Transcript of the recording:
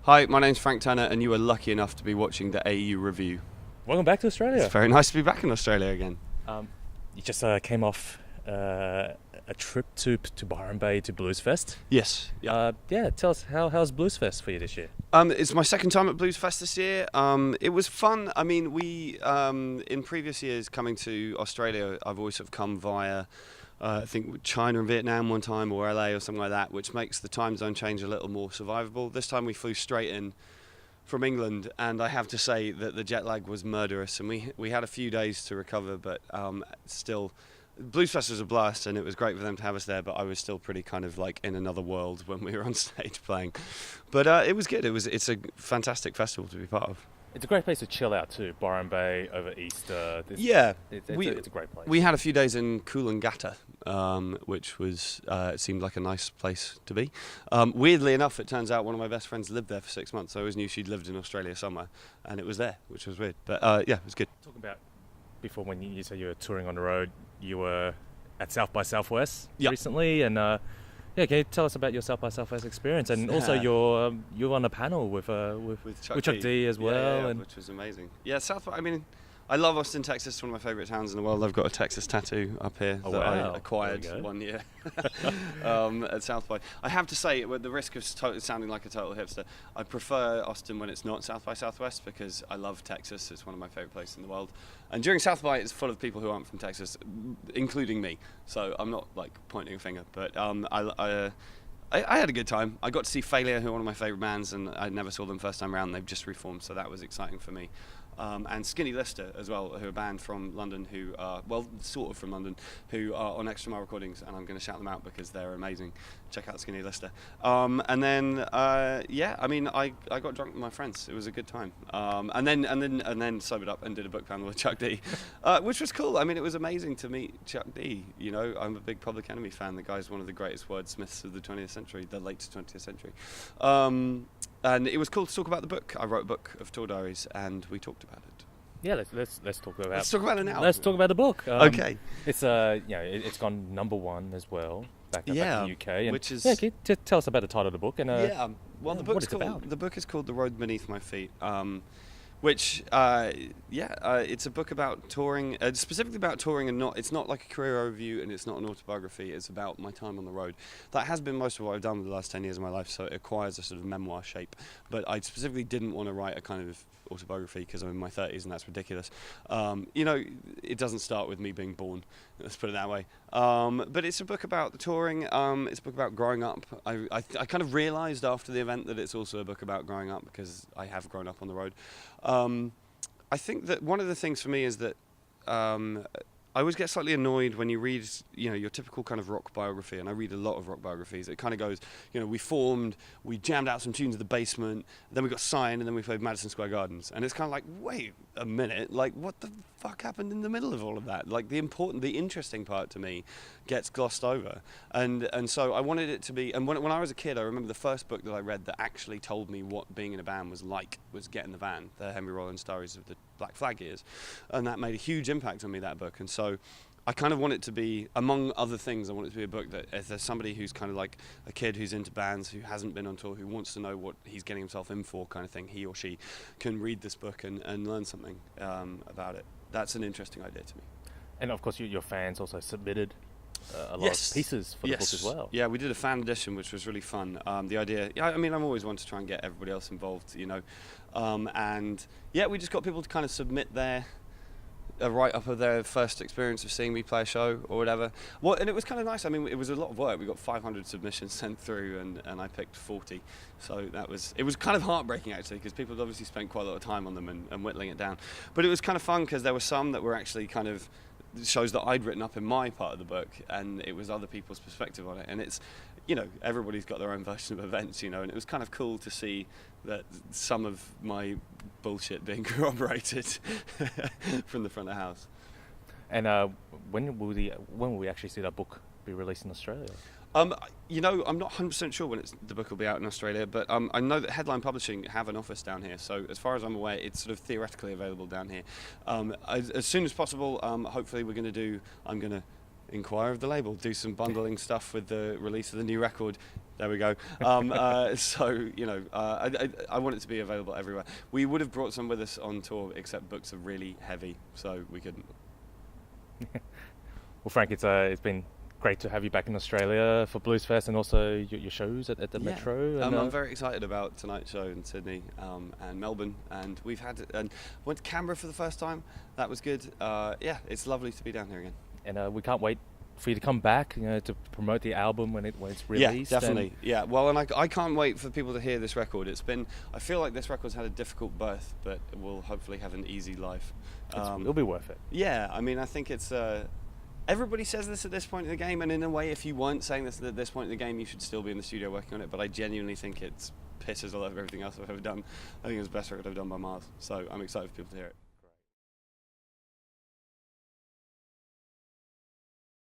Hi, my name's Frank Turner, and you were lucky enough to be watching the AU review. Welcome back to Australia. It's very nice to be back in Australia again. You just came off a trip to Byron Bay to Bluesfest. Yes. Yeah. Tell us how's Bluesfest for you this year? It's my second time at Bluesfest this year. It was fun. I mean, we in previous years coming to Australia, I've always sort of come via I think China and Vietnam one time, or LA or something like that, which makes the time zone change a little more survivable. This time we flew straight in from England, and I have to say that the jet lag was murderous, and we had a few days to recover, but still, Bluesfest was a blast, and it was great for them to have us there, but I was still pretty kind of like in another world when we were on stage playing. But it was good. It's a fantastic festival to be part of. It's a great place to chill out too. Byron Bay over Easter. It's a great place. We had a few days in Coolangatta, which was it seemed like a nice place to be. Weirdly enough, it turns out one of my best friends lived there for 6 months. I always knew she'd lived in Australia somewhere, and it was there, which was weird. But yeah, it was good. Talking about before, when you said you were touring on the road, you were at South by Southwest recently, and can you tell us about your South by Southwest experience? And also you were on a panel with Chuck D as well, and which was amazing. Yeah, South by, I mean, I love Austin, Texas. It's one of my favourite towns in the world. I've got a Texas tattoo up here I acquired 1 year at South by. I have to say, with the risk of sounding like a total hipster, I prefer Austin when it's not South by Southwest, because I love Texas. It's one of my favourite places in the world. And during South by, it's full of people who aren't from Texas, including me. So I'm not like pointing a finger, but I had a good time. I got to see Failure, who are one of my favourite bands, and I never saw them first time around. They've just reformed, so that was exciting for me. And Skinny Lister as well, who are a band from London, who are, well, sort of from London, who are on Extra Mile Recordings, and I'm going to shout them out because they're amazing. Check out Skinny Lister. And then, I mean, I got drunk with my friends. It was a good time. And then sobered up and did a book panel with Chuck D, which was cool. I mean, it was amazing to meet Chuck D. You know, I'm a big Public Enemy fan. The guy's one of the greatest wordsmiths of the 20th century, the late 20th century. And it was cool to talk about the book. I wrote a book of tour diaries, and we talked about it. Yeah, let's talk about. Let's talk about it now. Let's talk about the book. Okay. It's it's gone #1 as well back in the UK. And which is can you tell us about the title of the book and well, the book is called The Road Beneath My Feet. Which, it's a book about touring, specifically about touring, and it's not like a career overview, and it's not an autobiography. It's about my time on the road. That has been most of what I've done for the last 10 years of my life, so it acquires a sort of memoir shape. But I specifically didn't want to write a kind of autobiography because I'm in my 30s, and that's ridiculous. It doesn't start with me being born, let's put it that way. But it's a book about the touring. It's a book about growing up. I kind of realised after the event that it's also a book about growing up, because I have grown up on the road. I think that one of the things for me is that I always get slightly annoyed when you read, your typical kind of rock biography, and I read a lot of rock biographies. It kind of goes, we formed, we jammed out some tunes in the basement, then we got signed, and then we played Madison Square Gardens. And it's kind of like, wait a minute, like, what the fuck happened in the middle of all of that? Like, the interesting part to me gets glossed over. And so I wanted it to be, and when I was a kid, I remember the first book that I read that actually told me what being in a band was like, was Get in the Van, the Henry Rollins Stories of the Black Flag years. And that made a huge impact on me, that book. And so I kind of want it to be, among other things, I want it to be a book that if there's somebody who's kind of like a kid who's into bands, who hasn't been on tour, who wants to know what he's getting himself in for, kind of thing, he or she can read this book and learn something about it. That's an interesting idea to me. And of course, your fans also submitted a lot of pieces for the book as well. Yeah, we did a fan edition, which was really fun. The idea, I mean, I'm always one to try and get everybody else involved, and yeah, we just got people to kind of submit a write-up of their first experience of seeing me play a show or whatever. Well, and it was kind of nice. I mean, it was a lot of work. We got 500 submissions sent through, and I picked 40. So it was kind of heartbreaking, actually, because people had obviously spent quite a lot of time on them and whittling it down. But it was kind of fun because there were some that were actually kind of shows that I'd written up in my part of the book, and it was other people's perspective on it. And it's, everybody's got their own version of events, and it was kind of cool to see that some of my bullshit being corroborated from the front of the house. And when will we actually see that book be released in Australia? I'm not 100% sure when the book will be out in Australia, but I know that Headline Publishing have an office down here, so as far as I'm aware, it's sort of theoretically available down here. As soon as possible, hopefully I'm going to inquire of the label, do some bundling stuff with the release of the new record. There we go. So, you know, I want it to be available everywhere. We would have brought some with us on tour, except books are really heavy, so we couldn't. Well, Frank, it's been great to have you back in Australia for Bluesfest and also your shows at the Metro. And, I'm very excited about tonight's show in Sydney and Melbourne, and went to Canberra for the first time. That was good. Yeah, it's lovely to be down here again. And we can't wait for you to come back, you know, to promote the album when it's released. Yeah, definitely. Yeah, well, and I can't wait for people to hear this record. I feel like this record's had a difficult birth, but it will hopefully have an easy life. It'll be worth it. Yeah, I mean, I think it's... everybody says this at this point in the game, and in a way, if you weren't saying this at this point in the game, you should still be in the studio working on it, but I genuinely think it pisses all over everything else I've ever done. I think it's the best record I've done by miles, so I'm excited for people to hear it.